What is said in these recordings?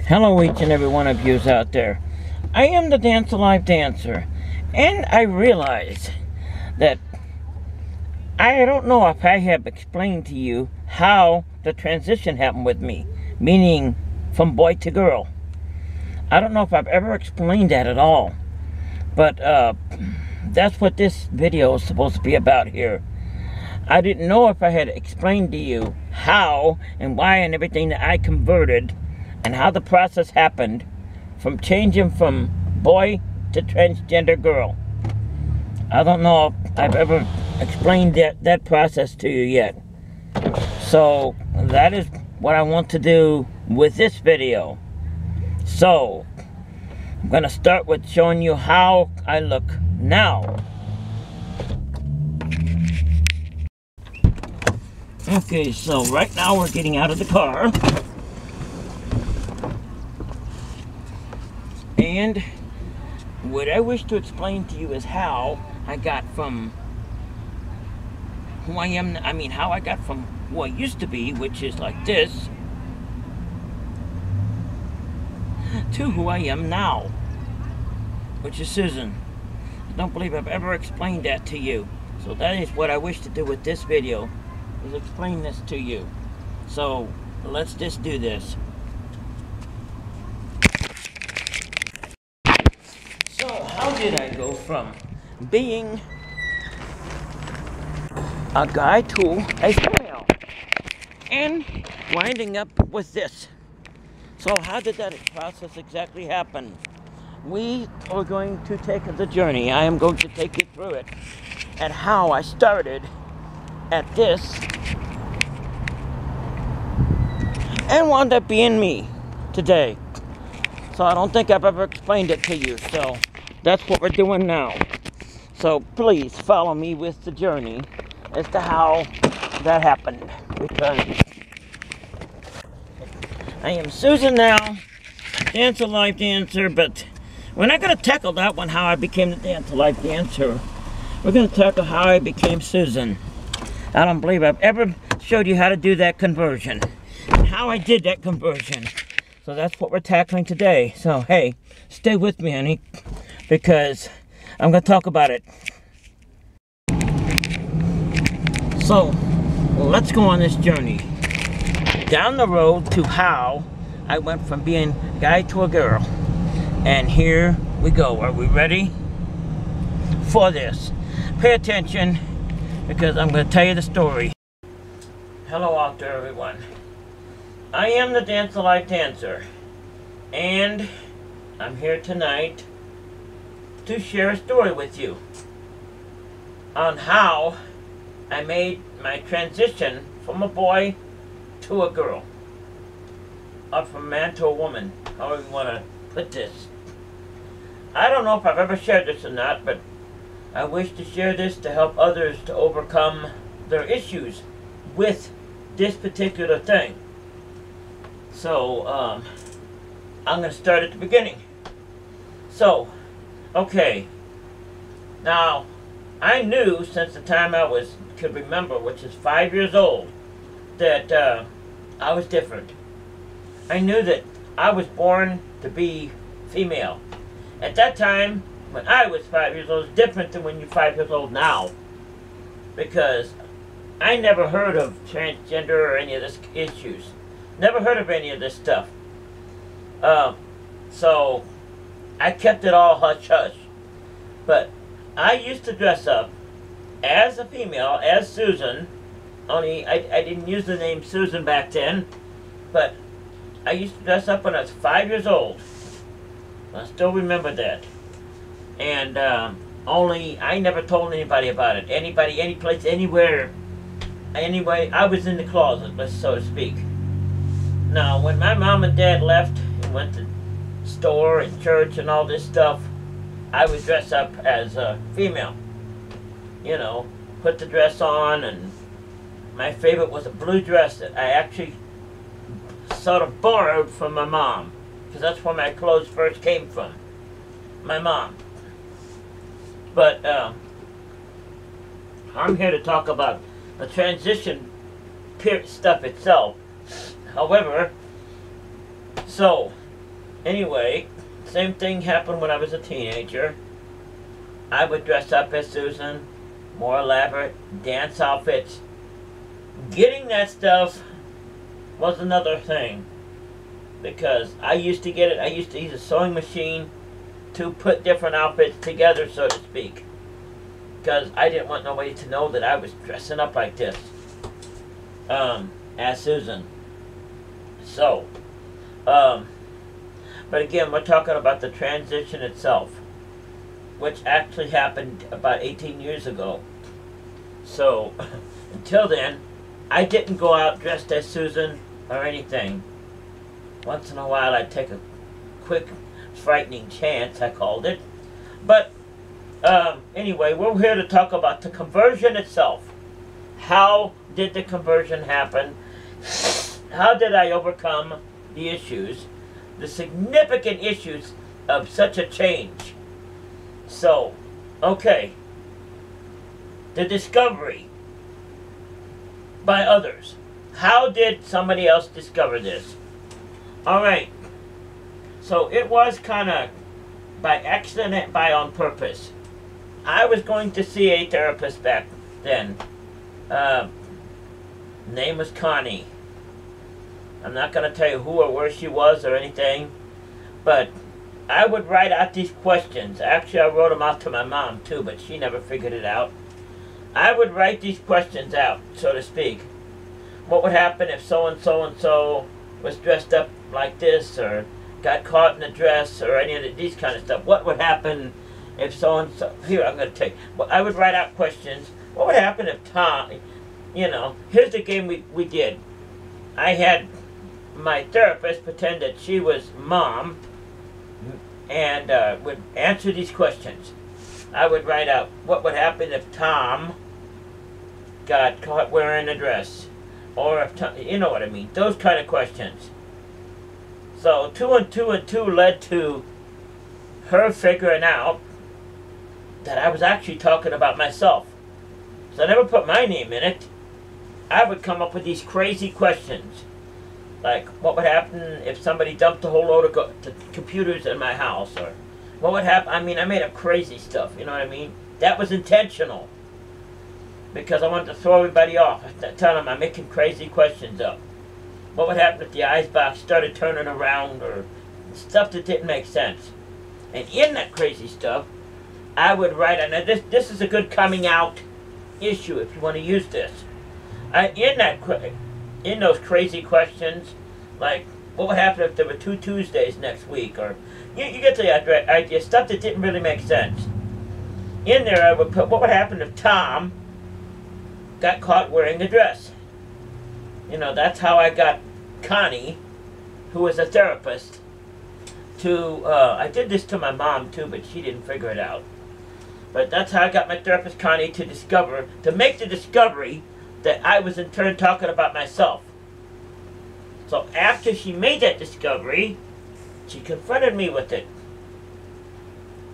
Hello each and every one of yous out there. I am the Dance Alive Dancer, and I realize that I don't know if I have explained to you how the transition happened with me, meaning from boy to girl. I don't know if I've ever explained that at all, but that's what this video is supposed to be about here. I didn't know if I had explained to you how and why and everything that I converted and how the process happened from changing from boy to transgender girl. I don't know if I've ever explained that process to you yet. So that is what I want to do with this video. So I'm going to start with showing you how I look now. Okay, so right now we're getting out of the car. And what I wish to explain to you is how I got from who I am, how I got from who I used to be, which is like this, to who I am now, which is Susan. I don't believe I've ever explained that to you. So that is what I wish to do with this video, is explain this to you. So let's just do this. So how did I go from being a guy to a female and winding up with this? So how did that process exactly happen? We are going to take the journey. I am going to take you through it and how I started at this and wound up being me today. So I don't think I've ever explained it to you. So that's what we're doing now. So please follow me with the journey as to how that happened, because I am Susan now, Dance Alive Dancer, but we're not going to tackle that one, how I became the Dance Alive Dancer. We're going to tackle how I became Susan. I don't believe I've ever showed you how to do that conversion, and how I did that conversion. So that's what we're tackling today. So hey, stay with me, honey, because I'm going to talk about it. So let's go on this journey down the road to how I went from being a guy to a girl. And here we go. Are we ready for this? Pay attention, because I'm going to tell you the story. Hello out there, everyone. I am the Dance Alive Dancer, and I'm here tonight to share a story with you on how I made my transition from a boy to a girl, or from a man to a woman, however you want to put this. I don't know if I've ever shared this or not, but I wish to share this to help others to overcome their issues with this particular thing. So I'm going to start at the beginning. So, okay, now I knew since the time I could remember, which is 5 years old, that I was different. I knew that I was born to be female. At that time, when I was 5 years old, it's different than when you're 5 years old now, because I never heard of transgender or any of this issues. Never heard of any of this stuff. So I kept it all hush-hush. But I used to dress up as a female, as Susan, only I didn't use the name Susan back then, but I used to dress up when I was 5 years old. I still remember that. And only I never told anybody about it. Anybody, any place, anywhere. Anyway, I was in the closet, so to speak. Now, when my mom and dad left and went to store and church and all this stuff, I would dress up as a female. You know, put the dress on, and my favorite was a blue dress that I actually sort of borrowed from my mom, because that's where my clothes first came from, my mom. But I'm here to talk about the transition stuff itself. However, so Anyway, same thing happened when I was a teenager. I would dress up as Susan, more elaborate dance outfits. Getting that stuff was another thing, because I used to get it. I used to use a sewing machine to put different outfits together, so to speak, because I didn't want nobody to know that I was dressing up like this as Susan. So, but again, we're talking about the transition itself, which actually happened about 18 years ago. So, until then, I didn't go out dressed as Susan or anything. Once in a while, I'd take a quick, frightening chance, I called it. But, anyway, we're here to talk about the conversion itself. How did the conversion happen? How did I overcome the issues, the significant issues of such a change? So, okay, the discovery by others. How did somebody else discover this? All right, so it was kind of by accident, by on purpose. I was going to see a therapist back then. Name was Connie. I'm not going to tell you who or where she was or anything, but I would write out these questions. Actually, I wrote them out to my mom too, but she never figured it out. I would write these questions out, so to speak. What would happen if so-and-so and so was dressed up like this, or got caught in a dress, or any of these kind of stuff? What would happen if so-and-so... Here, I'm going to take... Well, I would write out questions. What would happen if Tom... You know, here's the game we did. I had my therapist pretend that she was Mom, and would answer these questions. I would write out, what would happen if Tom got caught wearing a dress? Or if Tom, you know what I mean, those kind of questions. So 2 and 2 and 2 led to her figuring out that I was actually talking about myself. So I never put my name in it. I would come up with these crazy questions. Like, what would happen if somebody dumped a whole load of computers in my house? Or what would happen? I mean, I made up crazy stuff, you know what I mean? That was intentional, because I wanted to throw everybody off. I tell them I'm making crazy questions up. What would happen if the icebox started turning around, or stuff that didn't make sense? And in that crazy stuff, I would write, and this is a good coming out issue if you want to use this. In those crazy questions, like, what would happen if there were 2 Tuesdays next week? Or, you get the idea, stuff that didn't really make sense. In there, I would put, what would happen if Tom got caught wearing a dress? You know, that's how I got Connie, who was a therapist, to, I did this to my mom too, but she didn't figure it out. But that's how I got my therapist Connie to make the discovery that I was in turn talking about myself. So after she made that discovery, she confronted me with it.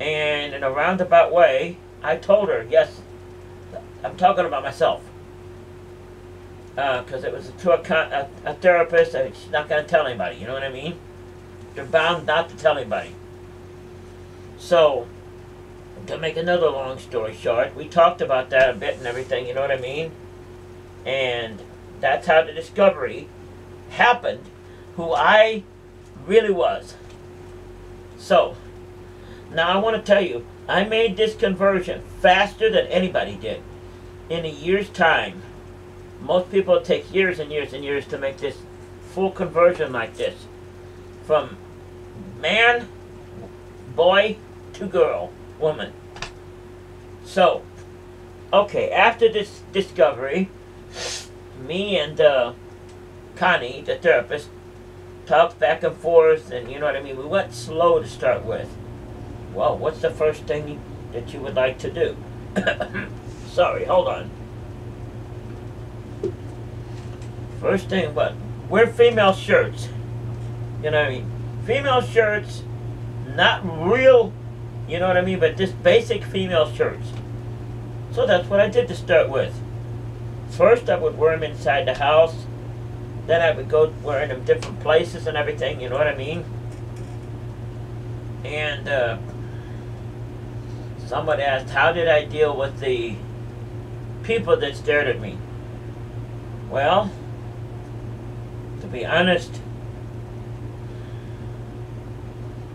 And in a roundabout way, I told her, yes, I'm talking about myself. Because it was to a therapist, she's not going to tell anybody, you know what I mean? They're bound not to tell anybody. So, to make another long story short, we talked about that a bit and everything, you know what I mean? And that's how the discovery happened, who I really was. So, now I want to tell you, I made this conversion faster than anybody did. In a year's time. Most people take years and years and years to make this full conversion like this. From man, boy, to girl, woman. So, okay, after this discovery, me and Connie, the therapist, talked back and forth, and you know what I mean, we went slow to start with. Well, what's the first thing that you would like to do? Sorry, hold on. First thing, what? Wear female shirts. You know what I mean? Female shirts, not real, you know what I mean, but just basic female shirts. So that's what I did to start with. First, I would wear them inside the house. Then I would go wearing them different places and everything, you know what I mean? And someone asked, how did I deal with the people that stared at me? Well, to be honest,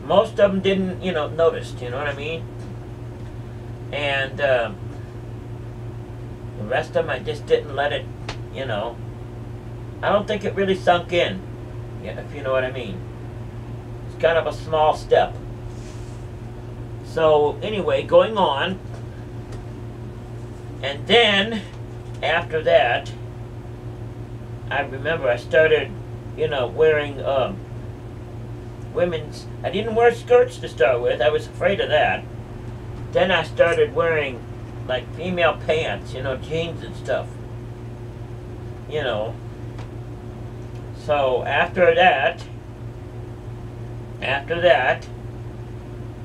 most of them didn't, notice, you know what I mean? And the rest of them, I just didn't let it, I don't think it really sunk in, if you know what I mean. It's kind of a small step. So anyway, going on, and then after that, I remember I started, wearing women's. I didn't wear skirts to start with. I was afraid of that. Then I started wearing like female pants, jeans and stuff. So after that,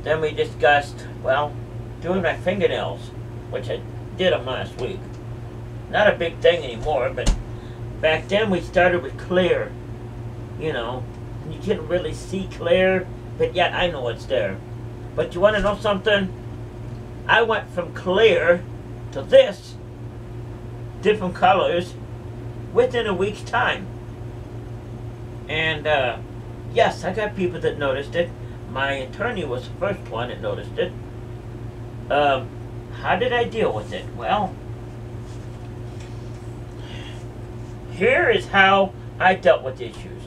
then we discussed, well, doing my fingernails, which I did them last week. Not a big thing anymore, but back then we started with clear, you can't really see clear, but yet I know it's there. But you want to know something? I went from clear to this, different colors, within a week's time. And yes, I got people that noticed it. My attorney was the first one that noticed it. How did I deal with it? Well, here is how I dealt with issues.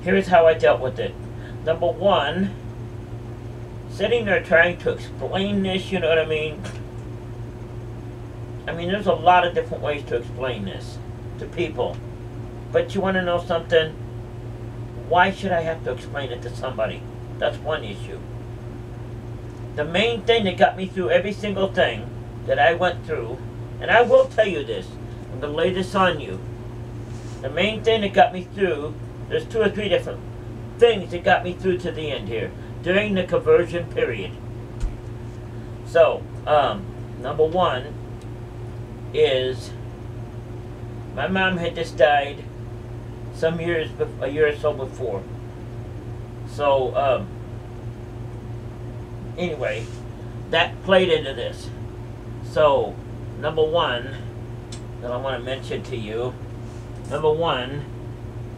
Here is how I dealt with it. Number one, sitting there trying to explain this, you know what I mean? I mean, there's a lot of different ways to explain this to people. But you want to know something? Why should I have to explain it to somebody? That's one issue. The main thing that got me through every single thing that I went through, and I will tell you this, I'm going to lay this on you. The main thing that got me through, there's 2 or 3 different things that got me through to the end here, during the conversion period. So, number one is, my mom had just died a year or so before. So, anyway, that played into this. So, number one that I want to mention to you, number one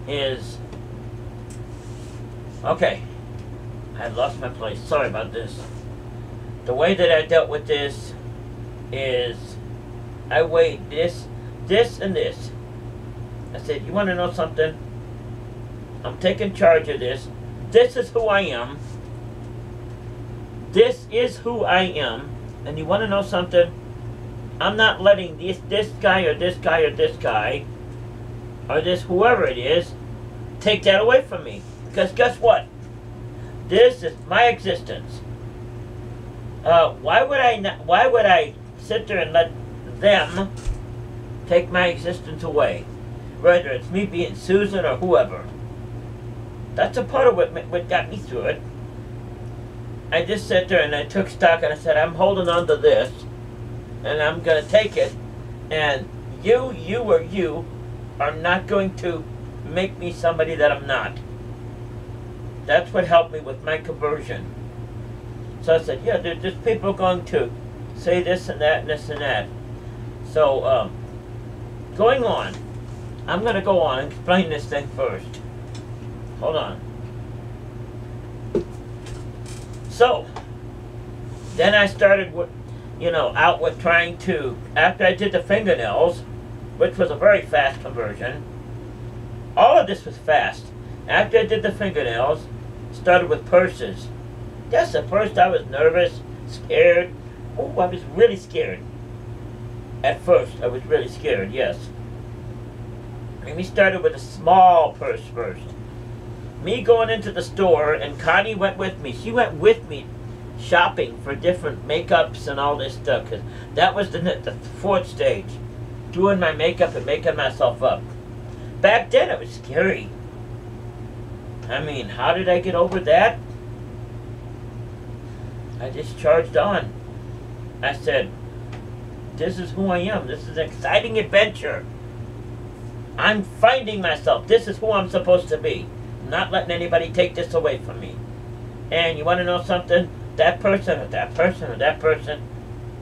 is, okay, I lost my place. Sorry about this. The way that I dealt with this is, I weighed this, and this. I said, you want to know something? I'm taking charge of this. This is who I am. This is who I am. And you want to know something? I'm not letting this guy or this guy or this guy or this whoever it is take that away from me. Because guess what? This is my existence. Why would I sit there and let them take my existence away? Whether it's me being Susan or whoever. That's a part of what got me through it. I just sat there and I took stock and I said, I'm holding on to this and I'm going to take it, and you are not going to make me somebody that I'm not. That's what helped me with my conversion. So I said, yeah, there's people going to say this and that and this and that. So, going on. I'm going to go on and explain this thing first. Hold on. So, then I started, out with trying to, after I did the fingernails, which was a very fast conversion. All of this was fast. After I did the fingernails, started with purses. Yes, at first I was nervous, scared. Oh, I was really scared. At first, I was really scared, yes. And we started with a small purse first. Me going into the store, and Connie went with me. She went with me shopping for different makeups and all this stuff, because that was the 4th stage. Doing my makeup and making myself up. Back then, it was scary. I mean, how did I get over that? I just charged on. I said, this is who I am. This is an exciting adventure. I'm finding myself. This is who I'm supposed to be. I'm not letting anybody take this away from me. And you want to know something? That person or that person or that person,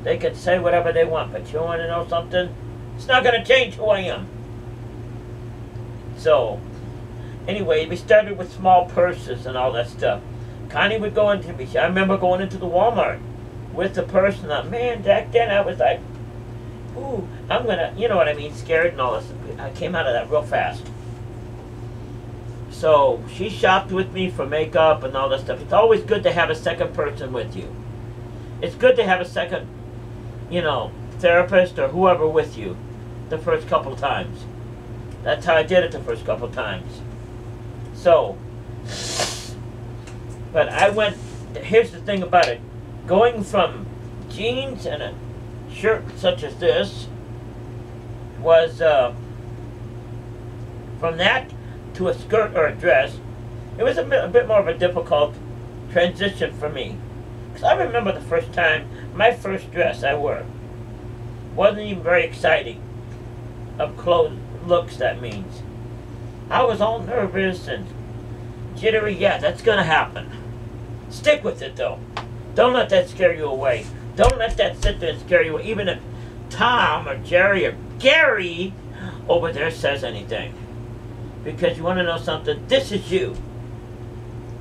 they can say whatever they want, but you want to know something? It's not going to change who I am. So, anyway, we started with small purses and all that stuff. Connie would go into me. I remember going into the Walmart with the purse, and man, back then I was like, ooh, I'm gonna, you know what I mean, scared and all this. I came out of that real fast. So she shopped with me for makeup and all that stuff. It's always good to have a second person with you. It's good to have a second, you know, therapist or whoever with you the first couple times. That's how I did it the first couple times. So, but I went, here's the thing about it. Going from jeans and a shirt such as this was, from that to a skirt or a dress, it was a bit more of a difficult transition for me. Because I remember the first time, my first dress I wore wasn't even very exciting. Of clothes, looks, that means. I was all nervous and jittery. Yeah, that's going to happen. Stick with it, though. Don't let that scare you away. Don't let that sit there and scare you away. Even if Tom or Jerry or Gary over there says anything. Because you want to know something? This is you.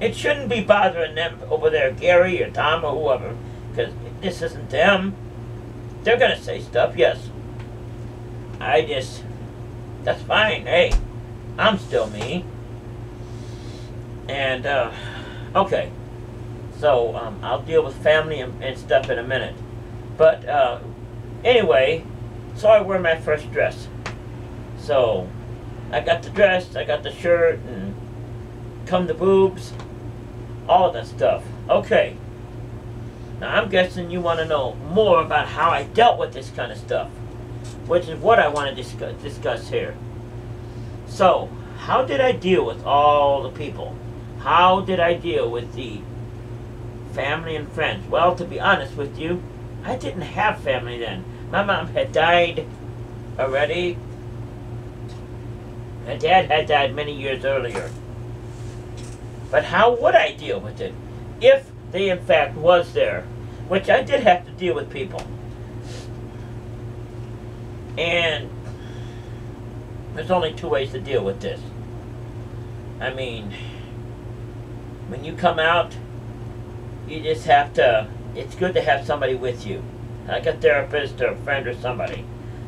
It shouldn't be bothering them over there, Gary or Tom or whoever. Because this isn't them. They're going to say stuff, yes. That's fine. Hey, I'm still me. And, okay. So, I'll deal with family and stuff in a minute. But, anyway, so I wear my first dress. So, I got the dress, I got the shirt, and come the boobs, all of that stuff. Okay. Now, I'm guessing you want to know more about how I dealt with this kind of stuff, which is what I want to discuss here. So, how did I deal with all the people? How did I deal with the family and friends? Well, to be honest with you, I didn't have family then. My mom had died already. My dad had died many years earlier. But how would I deal with it? If they in fact was there. Which I did have to deal with people. And there's only two ways to deal with this. I mean, when you come out, you just have to, it's good to have somebody with you. Like a therapist or a friend or somebody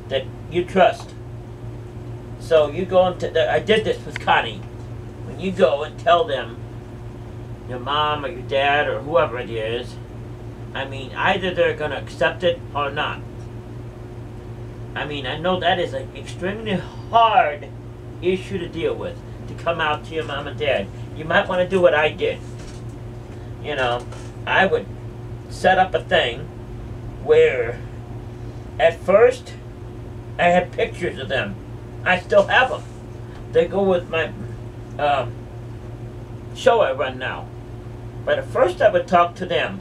that you trust. So you go into, I did this with Connie. When you go and tell them, your mom or your dad or whoever it is, I mean, either they're going to accept it or not. I mean, I know that is an extremely hard issue to deal with, to come out to your mom and dad. You might want to do what I did. You know, I would set up a thing where, at first, I had pictures of them. I still have them. They go with my show I run now. But at first I would talk to them.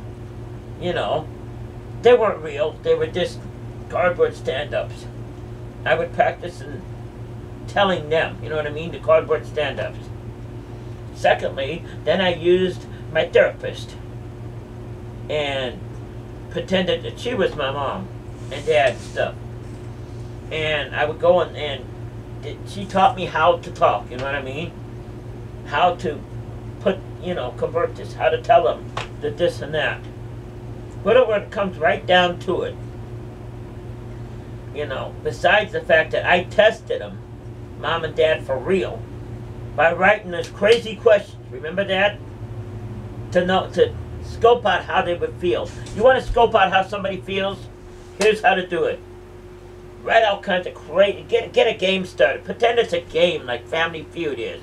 You know, they weren't real. They were just cardboard stand-ups. I would practice in telling them, you know what I mean, the cardboard stand-ups. Secondly, then I used my therapist and pretended that she was my mom and dad and stuff. And I would go and she taught me how to talk, you know what I mean? How to put, you know, convert this, how to tell them that this and that. But it comes right down to it. You know, besides the fact that I tested them, mom and dad, for real, by writing those crazy questions. Remember that? To scope out how they would feel. You want to scope out how somebody feels? Here's how to do it. Write all kinds of crazy, get a game started. Pretend it's a game like Family Feud is.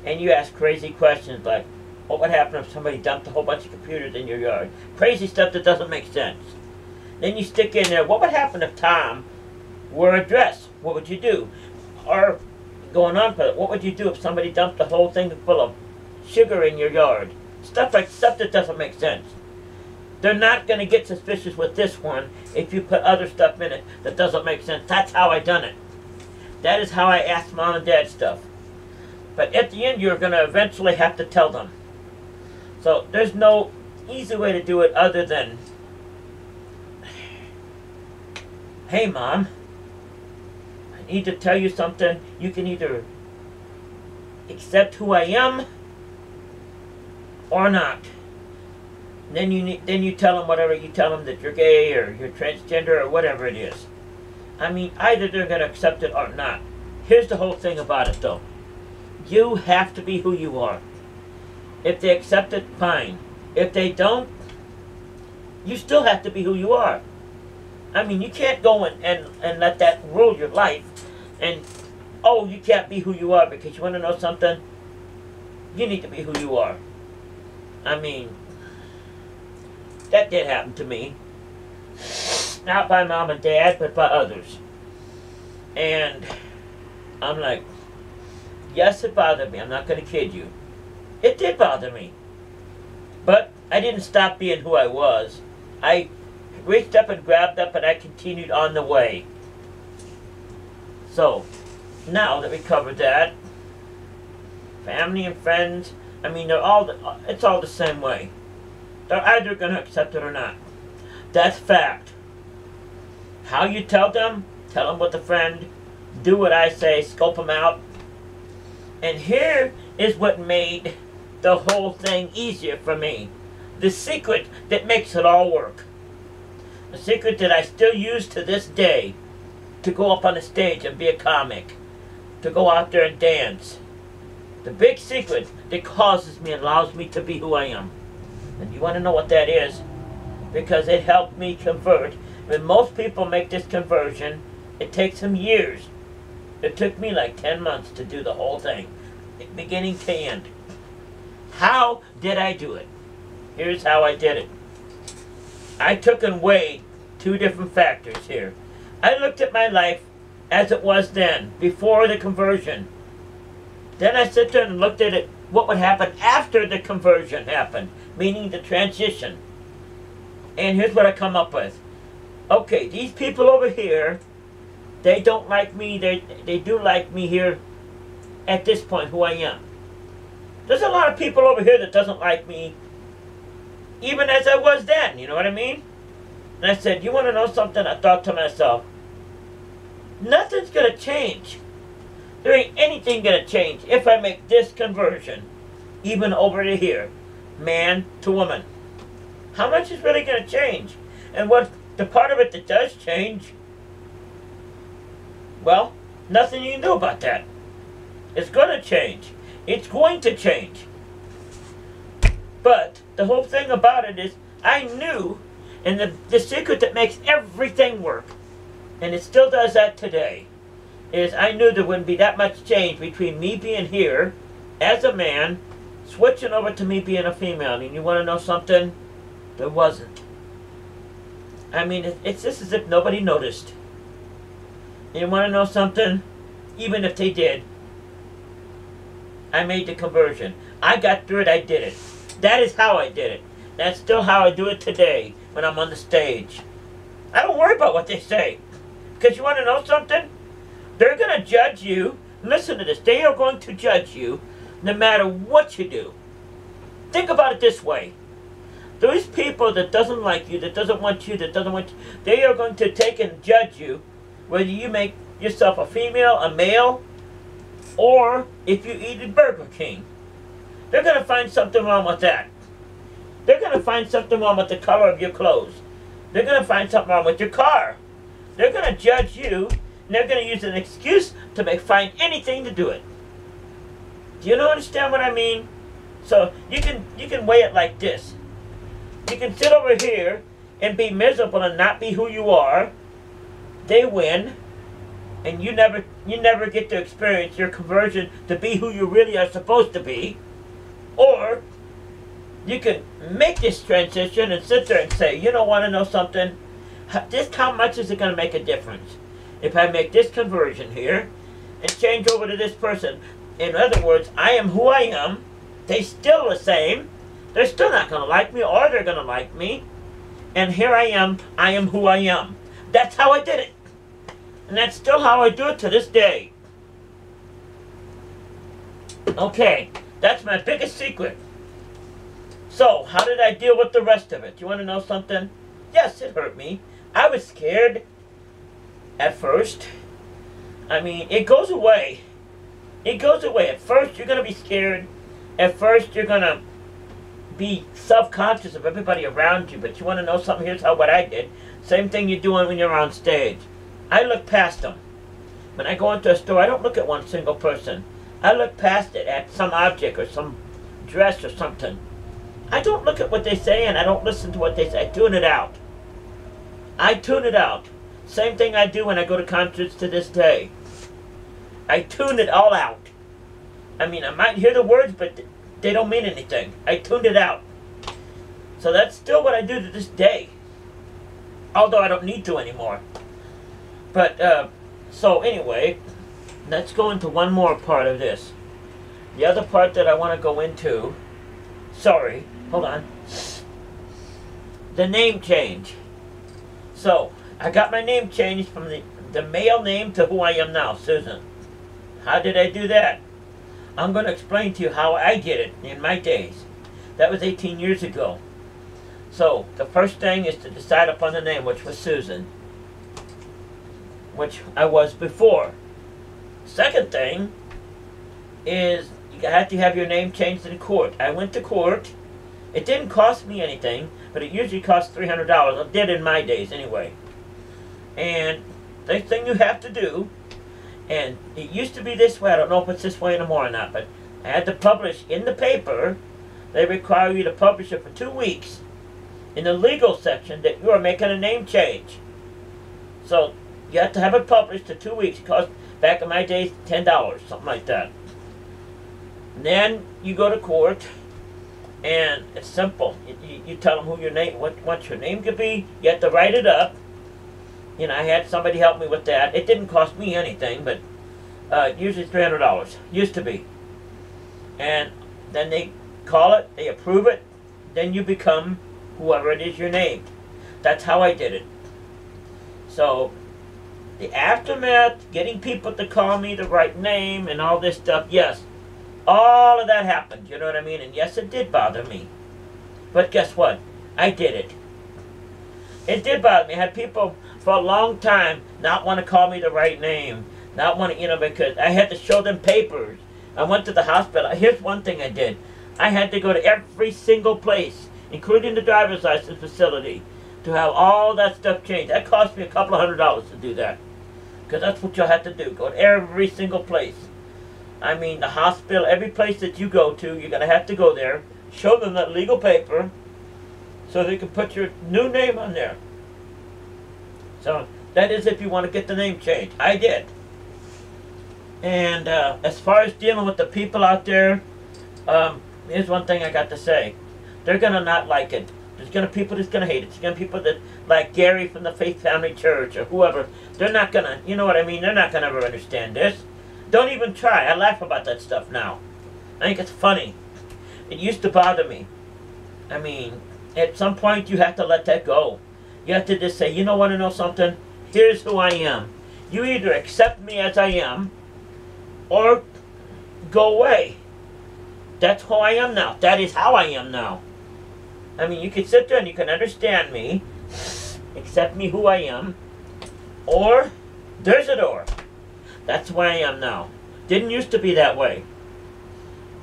And you ask crazy questions like, what would happen if somebody dumped a whole bunch of computers in your yard? Crazy stuff that doesn't make sense. Then you stick in there, what would happen if Tom wore a dress? What would you do? Or, going on for it, what would you do if somebody dumped a whole thing full of sugar in your yard? Stuff that doesn't make sense. They're not going to get suspicious with this one if you put other stuff in it that doesn't make sense. That's how I done it. That is how I asked mom and dad stuff. But at the end, you're going to eventually have to tell them. So there's no easy way to do it other than, hey mom, I need to tell you something. You can either accept who I am or not. And then you tell them whatever you tell them, that you're gay or you're transgender or whatever it is. I mean, either they're going to accept it or not. Here's the whole thing about it though. You have to be who you are. If they accept it, fine. If they don't, you still have to be who you are. I mean, you can't go and let that rule your life. And, oh, you can't be who you are because you want to know something? You need to be who you are. I mean, that did happen to me. Not by mom and dad, but by others. And I'm like, yes, it bothered me. I'm not going to kid you. It did bother me. But I didn't stop being who I was. I reached up and grabbed up and I continued on the way. So, now that we covered that, family and friends, I mean, it's all the same way. They're either going to accept it or not. That's fact. How you tell them with a friend, do what I say, scope them out. And here is what made the whole thing easier for me. The secret that makes it all work. The secret that I still use to this day to go up on the stage and be a comic. To go out there and dance. The big secret that causes me and allows me to be who I am. And you want to know what that is? Because it helped me convert. When most people make this conversion, it takes them years. It took me like 10 months to do the whole thing. Beginning to end. How did I do it? Here's how I did it. I took and weighed two different factors here. I looked at my life as it was then, before the conversion. Then I sat there and looked at it, what would happen after the conversion happened, meaning the transition. And here's what I come up with. Okay, these people over here, they don't like me, they do like me here at this point, who I am. There's a lot of people over here that doesn't like me, even as I was then, you know what I mean? And I said, you want to know something? I thought to myself, nothing's going to change. There ain't anything going to change if I make this conversion, even over to here, man to woman. How much is really going to change? And what the part of it that does change, well, nothing you can do about that. It's going to change. It's going to change. But the whole thing about it is I knew, and the secret that makes everything work, and it still does that today, is I knew there wouldn't be that much change between me being here as a man, switching over to me being a female. And you want to know something? There wasn't. I mean, it's just as if nobody noticed. And you want to know something? Even if they did, I made the conversion. I got through it, I did it. That is how I did it. That's still how I do it today when I'm on the stage. I don't worry about what they say. Because you want to know something? They're going to judge you. Listen to this. They are going to judge you no matter what you do. Think about it this way. Those people that doesn't like you, that doesn't want you, they are going to take and judge you whether you make yourself a female, a male, or if you eat at Burger King. They're going to find something wrong with that. They're going to find something wrong with the color of your clothes. They're going to find something wrong with your car. They're going to judge you, and they're going to use an excuse to find anything to do it. Do you understand what I mean? So you can weigh it like this. You can sit over here and be miserable and not be who you are. They win, and you never get to experience your conversion to be who you really are supposed to be. Or you can make this transition and sit there and say, you don't want to know something? How much is it going to make a difference if I make this conversion here and change over to this person? In other words, I am who I am. They still the same. They're still not going to like me, or they're going to like me. And here I am who I am. That's how I did it. And that's still how I do it to this day. Okay, that's my biggest secret. So, how did I deal with the rest of it? You want to know something? Yes, it hurt me. I was scared at first. I mean, it goes away. It goes away. At first, you're going to be scared. At first, you're going to be self-conscious of everybody around you. But you want to know something? Here's what I did. Same thing you're doing when you're on stage. I look past them. When I go into a store, I don't look at one single person. I look past it at some object or some dress or something. I don't look at what they say and I don't listen to what they say. I tune it out. I tune it out. Same thing I do when I go to concerts to this day. I tune it all out. I mean, I might hear the words, but they don't mean anything. I tuned it out. So that's still what I do to this day. Although I don't need to anymore. But, so anyway, let's go into one more part of this. The other part that I want to go into, sorry, hold on. The name change. So, I got my name changed from the male name to who I am now, Susan. How did I do that? I'm going to explain to you how I did it in my days. That was 18 years ago. So, the first thing is to decide upon the name, which was Susan, which I was before. Second thing is you have to have your name changed in court. I went to court. It didn't cost me anything, but it usually costs $300. It did in my days anyway. And the thing you have to do, and it used to be this way, I don't know if it's this way anymore or not, but I had to publish in the paper. They require you to publish it for 2 weeks in the legal section that you are making a name change. So you have to have it published for 2 weeks. It cost, back in my days, $10, something like that. And then you go to court, and it's simple. You tell them who your name, what your name could be. You have to write it up. You know, I had somebody help me with that. It didn't cost me anything, but usually $300. Used to be. And then they call it, they approve it, then you become whoever it is your name. That's how I did it. So, the aftermath, getting people to call me the right name and all this stuff, yes, all of that happened, you know what I mean? And yes, it did bother me. But guess what? I did it. It did bother me. I had people for a long time not want to call me the right name. Not want to, you know, because I had to show them papers. I went to the hospital. Here's one thing I did. I had to go to every single place, including the driver's license facility, to have all that stuff changed. That cost me a couple of $100 to do that. Because that's what you'll have to do. Go to every single place. I mean, the hospital, every place that you go to, you're going to have to go there, show them that legal paper, so they can put your new name on there. So, that is if you want to get the name changed. I did. And as far as dealing with the people out there, here's one thing I got to say. They're going to not like it. There's going to be people that's going to hate it. There's going to be people that, like Gary from the Faith Family Church or whoever, they're not going to, you know what I mean? They're not going to ever understand this. Don't even try. I laugh about that stuff now. I think it's funny. It used to bother me. I mean, at some point you have to let that go. You have to just say, you know, want to know something? Here's who I am. You either accept me as I am, or go away. That's who I am now. That is how I am now. I mean, you can sit there and you can understand me, accept me who I am, or there's a door. That's who I am now. Didn't used to be that way.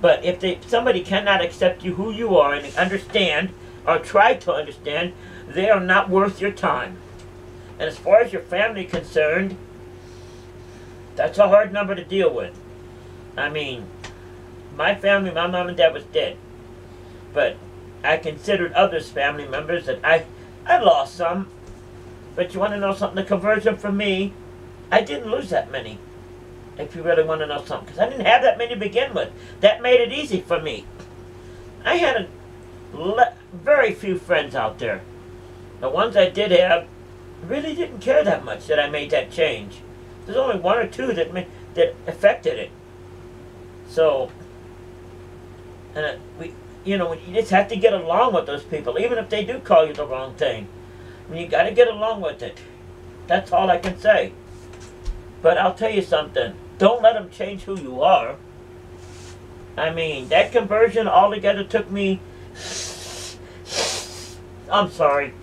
But if somebody cannot accept you who you are and understand, or try to understand, they are not worth your time. And as far as your family concerned, that's a hard number to deal with. I mean, my family, my mom and dad was dead. But I considered others family members that I lost some. But you want to know something? The conversion for me, I didn't lose that many. If you really want to know something. Because I didn't have that many to begin with. That made it easy for me. I had very few friends out there. The ones I did have really didn't care that much that I made that change. There's only one or two that affected it. So, and you know, you just have to get along with those people, even if they do call you the wrong thing. I mean, you got to get along with it. That's all I can say. But I'll tell you something. Don't let them change who you are. I mean, that conversion altogether took me I'm sorry,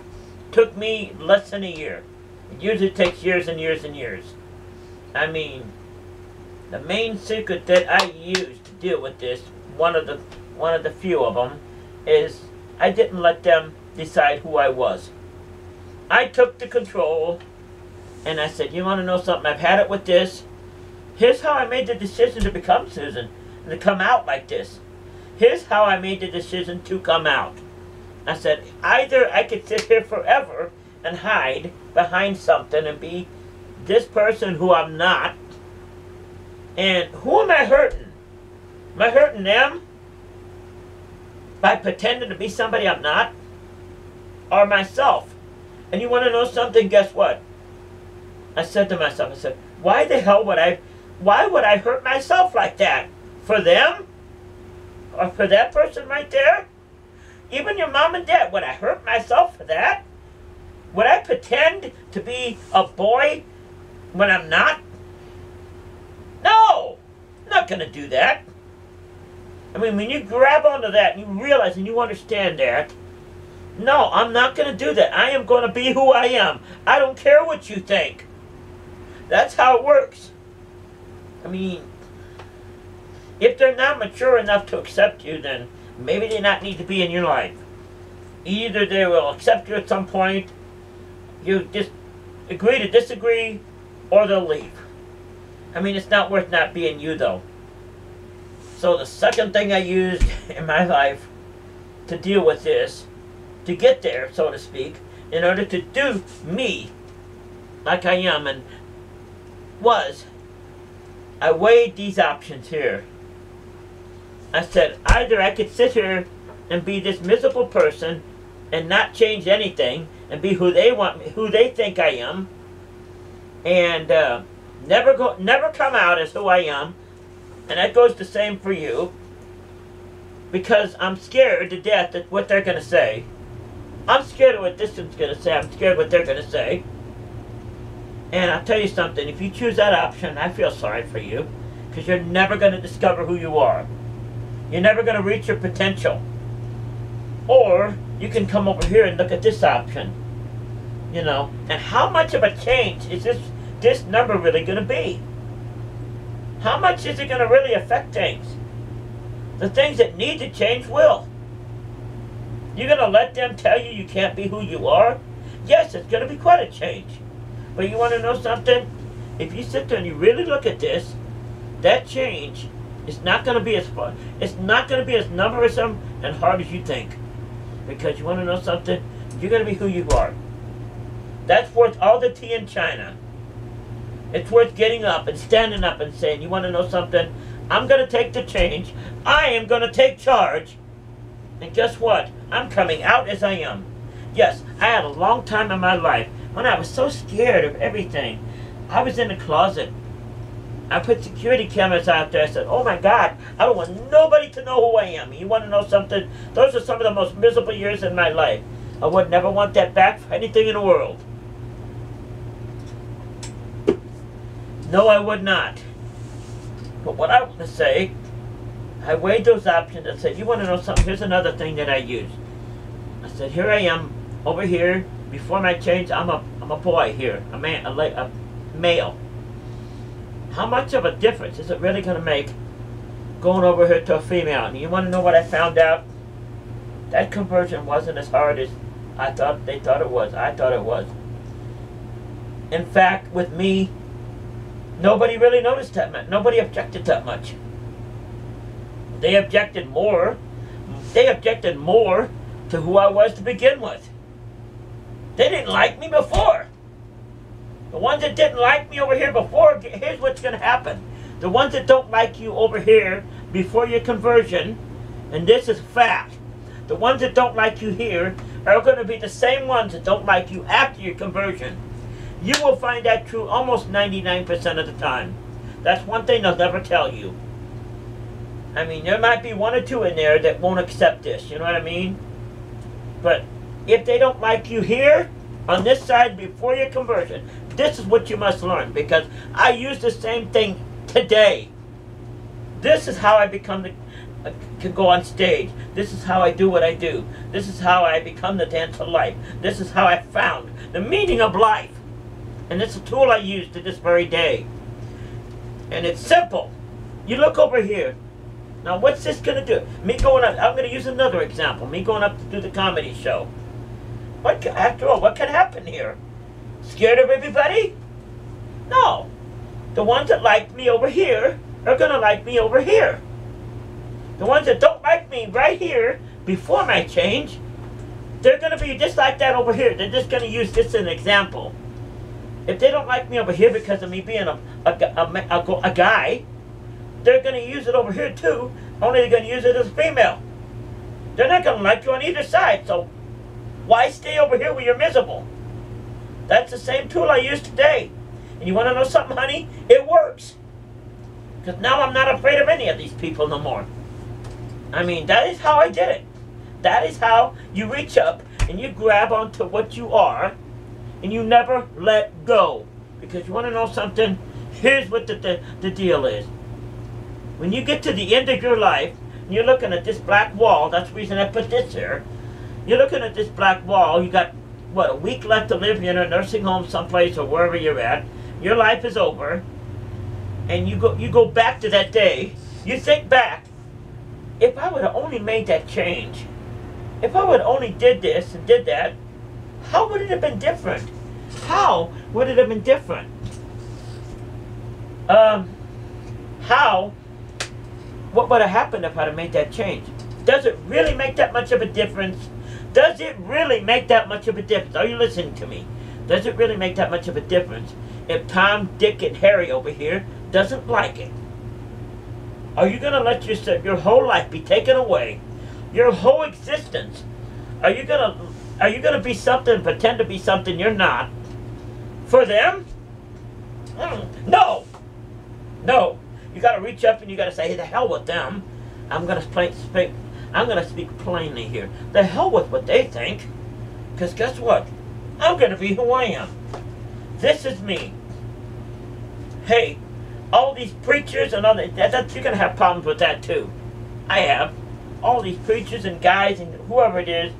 took me less than a year. It usually takes years and years and years. I mean, the main secret that I use to deal with this, one of the few of them, is I didn't let them decide who I was. I took the control, and I said, you want to know something? I've had it with this. Here's how I made the decision to become Susan, and to come out like this. Here's how I made the decision to come out. I said, either I could sit here forever and hide behind something and be this person who I'm not. And who am I hurting? Am I hurting them by pretending to be somebody I'm not? Or myself? And you want to know something? Guess what? I said to myself, I said, why the hell would I hurt myself like that? For them? Or for that person right there? Even your mom and dad, would I hurt myself for that? Would I pretend to be a boy when I'm not? No! I'm not going to do that. I mean, when you grab onto that and you realize and you understand that, no, I'm not going to do that. I am going to be who I am. I don't care what you think. That's how it works. I mean, if they're not mature enough to accept you, then maybe they not need to be in your life. Either they will accept you at some point, you just agree to disagree, or they'll leave. I mean, it's not worth not being you, though. So the second thing I used in my life to deal with this, to get there, so to speak, in order to do me like I am and was, I weighed these options here. I said, either I could sit here and be this miserable person and not change anything and be who they want me, who they think I am, and never come out as who I am, and that goes the same for you, because I'm scared to death at what they're going to say. I'm scared of what this one's going to say. I'm scared of what they're going to say. And I'll tell you something, if you choose that option, I feel sorry for you, because you're never going to discover who you are. You're never going to reach your potential. Or you can come over here and look at this option. You know, and how much of a change is this number really going to be? How much is it going to really affect things? The things that need to change will. You're going to let them tell you you can't be who you are? Yes, it's going to be quite a change. But you want to know something? If you sit there and you really look at this, that change is not going to be as fun. It's not going to be as numbersome and hard as you think. Because you want to know something? You're going to be who you are. That's worth all the tea in China. It's worth getting up and standing up and saying, you want to know something? I'm going to take the change. I am going to take charge. And guess what? I'm coming out as I am. Yes, I had a long time in my life when I was so scared of everything. I was in the closet. I put security cameras out there. I said, oh my God, I don't want nobody to know who I am. You want to know something? Those are some of the most miserable years in my life. I would never want that back for anything in the world. No, I would not. But what I want to say, I weighed those options and said, you want to know something? Here's another thing that I used. I said, here I am, over here. Before my change, I'm a boy here, a male. How much of a difference is it really going to make going over here to a female? And you want to know what I found out? That conversion wasn't as hard as they thought it was. I thought it was. In fact, with me, nobody really noticed that much. Nobody objected that much. They objected more. They objected more to who I was to begin with. They didn't like me before. The ones that didn't like me over here before, here's what's going to happen. The ones that don't like you over here before your conversion, and this is fact, the ones that don't like you here are going to be the same ones that don't like you after your conversion. You will find that true almost 99% of the time. That's one thing they'll never tell you. I mean, there might be one or two in there that won't accept this, you know what I mean? But if they don't like you here, on this side before your conversion, this is what you must learn, because I use the same thing today. This is how I become can go on stage. This is how I do what I do. This is how I become the dance of life. This is how I found the meaning of life. And it's a tool I use to this very day. And it's simple. You look over here. Now what's this going to do? Me going up, I'm going to use another example. Me going up to do the comedy show. After all, what can happen here? Scared of everybody? No. The ones that like me over here are going to like me over here. The ones that don't like me right here, before my change, they're going to be just like that over here. They're just going to use this as an example. If they don't like me over here because of me being a guy, they're going to use it over here too, only they're going to use it as a female. They're not going to like you on either side, so why stay over here where you're miserable? That's the same tool I use today. And you want to know something, honey? It works. Because now I'm not afraid of any of these people no more. I mean, that is how I did it. That is how you reach up and you grab onto what you are and you never let go. Because you want to know something? Here's what the deal is. When you get to the end of your life, and you're looking at this black wall, that's the reason I put this here. You're looking at this black wall, you got, what, a week left to live, you're in a nursing home someplace or wherever you're at. Your life is over. And you go back to that day. You think back, if I would have only made that change, if I would have only did this and did that, how would it have been different? How would it have been different? What would have happened if I'd have made that change? Does it really make that much of a difference? Does it really make that much of a difference? Are you listening to me? Does it really make that much of a difference if Tom, Dick, and Harry over here doesn't like it? Are you going to let your whole life be taken away? Your whole existence? Are you going to be something, pretend to be something you're not? For them? No. No. You got to reach up and you got to say, hey, the hell with them. I'm going to speak plainly here. The hell with what they think. Because guess what? I'm going to be who I am. This is me. Hey, all these preachers and all that, you're going to have problems with that too. I have. All these preachers and guys and whoever it is,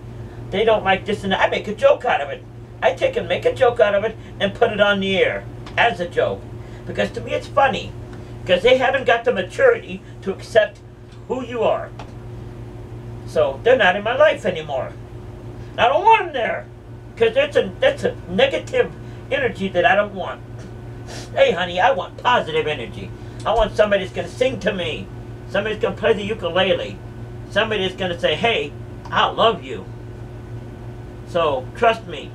they don't like this and that. I make a joke out of it. I take and make a joke out of it and put it on the air as a joke. Because to me it's funny. Because they haven't got the maturity to accept who you are. So they're not in my life anymore. I don't want them there. Because that's a negative energy that I don't want. Hey honey, I want positive energy. I want somebody that's going to sing to me. Somebody that's going to play the ukulele. Somebody that's going to say, hey, I love you. So trust me.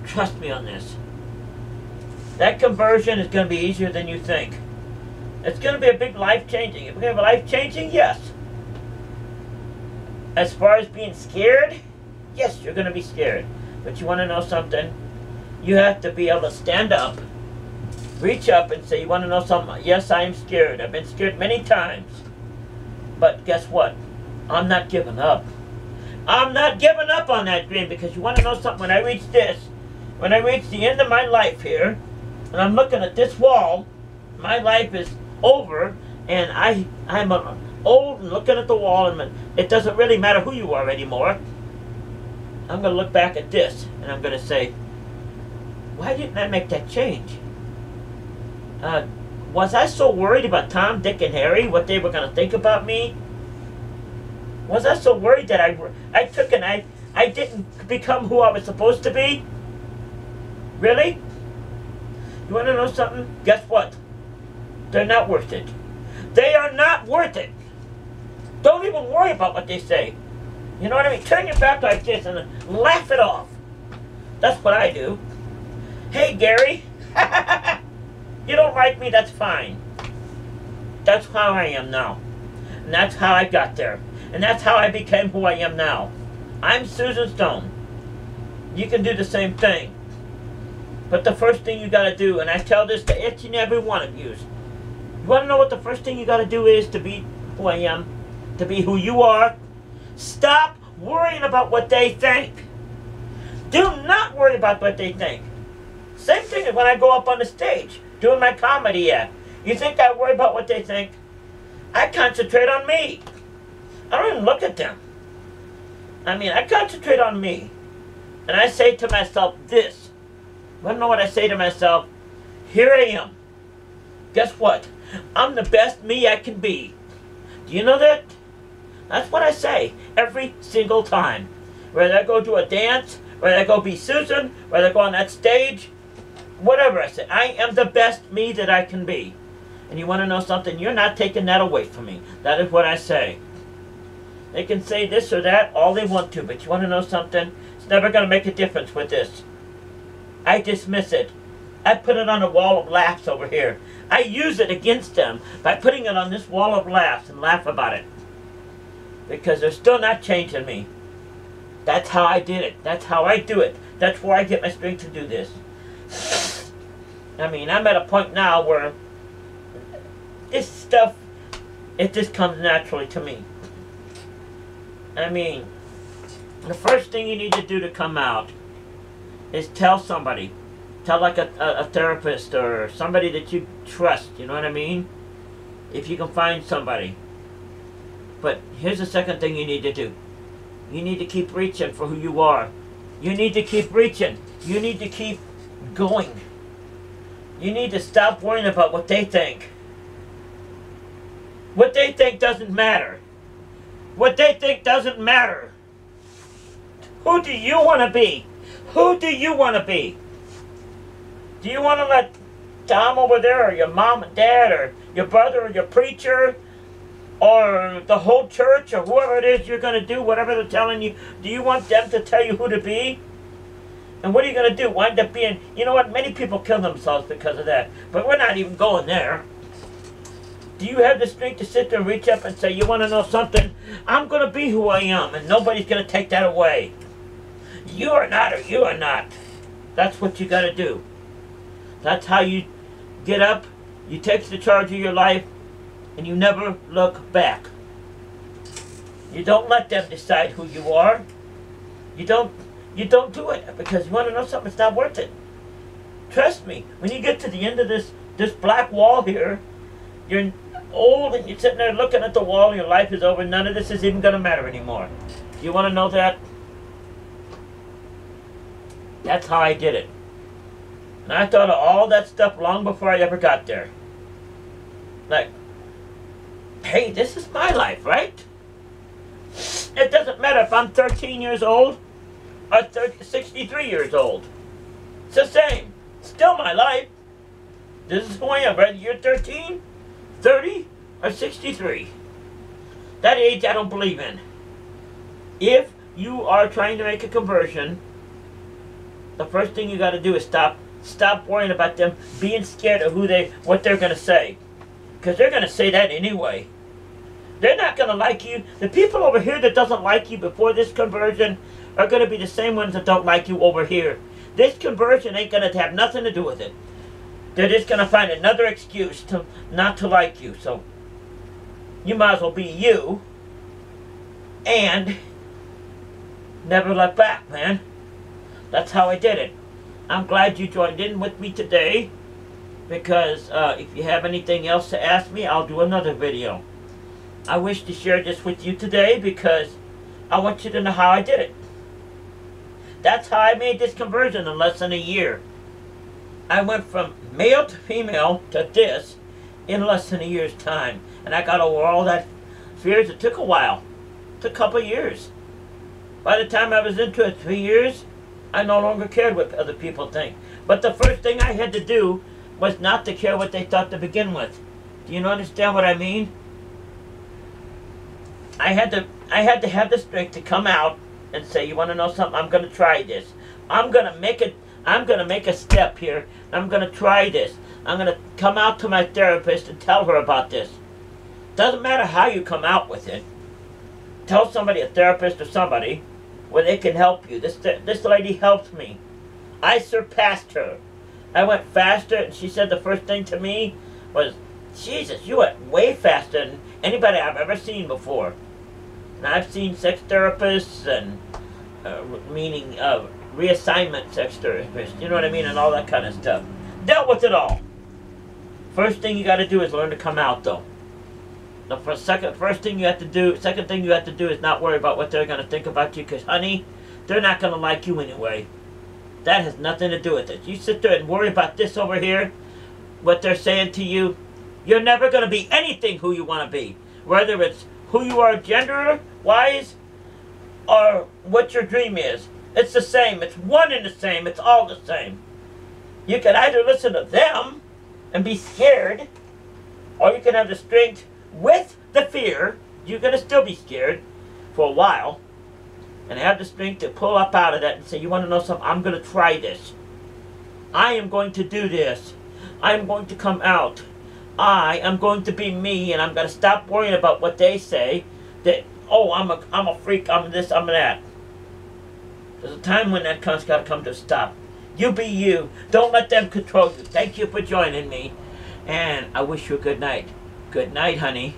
Trust me on this. That conversion is going to be easier than you think. It's going to be a big life-changing. If we're going to be life-changing, yes. As far as being scared, yes, you're going to be scared. But you want to know something? You have to be able to stand up, reach up and say, you want to know something? Yes, I am scared. I've been scared many times. But guess what? I'm not giving up. I'm not giving up on that dream, because you want to know something? When I reach this, when I reach the end of my life here, and I'm looking at this wall, my life is over, and I'm old and looking at the wall, and it doesn't really matter who you are anymore. I'm going to look back at this, and I'm going to say, why didn't I make that change? Was I so worried about Tom, Dick, and Harry, what they were going to think about me? Was I so worried that I took and I didn't become who I was supposed to be? Really? You want to know something? Guess what? They're not worth it. They are not worth it. Don't even worry about what they say. You know what I mean? Turn your back like this and laugh it off. That's what I do. Hey, Gary. You don't like me, that's fine. That's how I am now. And that's how I got there. And that's how I became who I am now. I'm Susan Stone. You can do the same thing. But the first thing you got to do, and I tell this to each and every one of you, you want to know what the first thing you got to do is to be who I am, to be who you are? Stop worrying about what they think. Do not worry about what they think. Same thing as when I go up on the stage doing my comedy act. You think I worry about what they think? I concentrate on me. I don't even look at them. I mean, I concentrate on me. And I say to myself this. I don't know what I say to myself. Here I am. Guess what? I'm the best me I can be. Do you know that? That's what I say every single time. Whether I go to a dance, whether I go be Susan, whether I go on that stage, whatever I say. I am the best me that I can be. And you want to know something? You're not taking that away from me. That is what I say. They can say this or that all they want to, but you want to know something? It's never going to make a difference with this. I dismiss it. I put it on a wall of laughs over here. I use it against them by putting it on this wall of laughs and laugh about it. Because they're still not changing me. That's how I did it. That's how I do it. That's where I get my strength to do this. I mean, I'm at a point now where this stuff, it just comes naturally to me. I mean, the first thing you need to do to come out is tell somebody. Tell like a therapist or somebody that you trust, you know what I mean? If you can find somebody. But here's the second thing you need to do. You need to keep reaching for who you are. You need to keep reaching. You need to keep going. You need to stop worrying about what they think. What they think doesn't matter. What they think doesn't matter. Who do you want to be? Who do you want to be? Do you want to let Tom over there, or your mom and dad, or your brother, or your preacher, or the whole church, or whoever it is you're going to do, whatever they're telling you, do you want them to tell you who to be? And what are you going to do? Wind up being, you know what, many people kill themselves because of that. But we're not even going there. Do you have the strength to sit there and reach up and say, you want to know something? I'm going to be who I am, and nobody's going to take that away. You are not, or you are not. That's what you got to do. That's how you get up, you take the charge of your life, and you never look back. You don't let them decide who you are. You don't do it, because you want to know something, it's not worth it. Trust me, when you get to the end of this black wall here, you're old and you're sitting there looking at the wall, your life is over, none of this is even going to matter anymore. You want to know that? That's how I did it. And I thought of all that stuff long before I ever got there. Like, hey, this is my life, right? It doesn't matter if I'm 13 years old or 63 years old. It's the same. Still my life. This is who I am, whether you're 13, 30, or 63. That age I don't believe in. If you are trying to make a conversion, the first thing you got to do is stop worrying about them being scared of what they're going to say. Because they're going to say that anyway. They're not going to like you. The people over here that doesn't like you before this conversion are going to be the same ones that don't like you over here. This conversion ain't going to have nothing to do with it. They're just going to find another excuse to not to like you. So you might as well be you and never look back, man. That's how I did it. I'm glad you joined in with me today, because if you have anything else to ask me, I'll do another video. I wish to share this with you today because I want you to know how I did it. That's how I made this conversion in less than a year. I went from male to female to this in less than a year's time. And I got over all that fears. It took a while. It took a couple of years. By the time I was into it, 3 years, I no longer cared what other people think. But the first thing I had to do was not to care what they thought to begin with. Do you understand what I mean? I had to have the strength to come out and say, you want to know something? I'm going to try this. I'm going to make a step here. I'm going to try this. I'm going to come out to my therapist and tell her about this. Doesn't matter how you come out with it. Tell somebody, a therapist or somebody, where they can help you. This lady helped me. I surpassed her. I went faster, and she said the first thing to me was, Jesus, you went way faster than anybody I've ever seen before. And I've seen sex therapists and reassignment sex therapists, you know what I mean, and all that kind of stuff. Dealt with it all. First thing you got to do is learn to come out, though. First thing you have to do, second thing you have to do is not worry about what they're going to think about you, because, honey, they're not going to like you anyway. That has nothing to do with it. You sit there and worry about this over here, what they're saying to you. You're never going to be anything who you want to be. Whether it's who you are gender-wise or what your dream is. It's the same. It's one and the same. It's all the same. You can either listen to them and be scared, or you can have the strength with the fear. You're going to still be scared for a while, and have the strength to pull up out of that and say, you want to know something? I'm going to try this. I am going to do this. I am going to come out. I am going to be me, and I'm going to stop worrying about what they say. That, oh, I'm a freak, I'm this, I'm that. There's a time when that got to come to a stop. You be you. Don't let them control you. Thank you for joining me, and I wish you a good night. Good night, honey.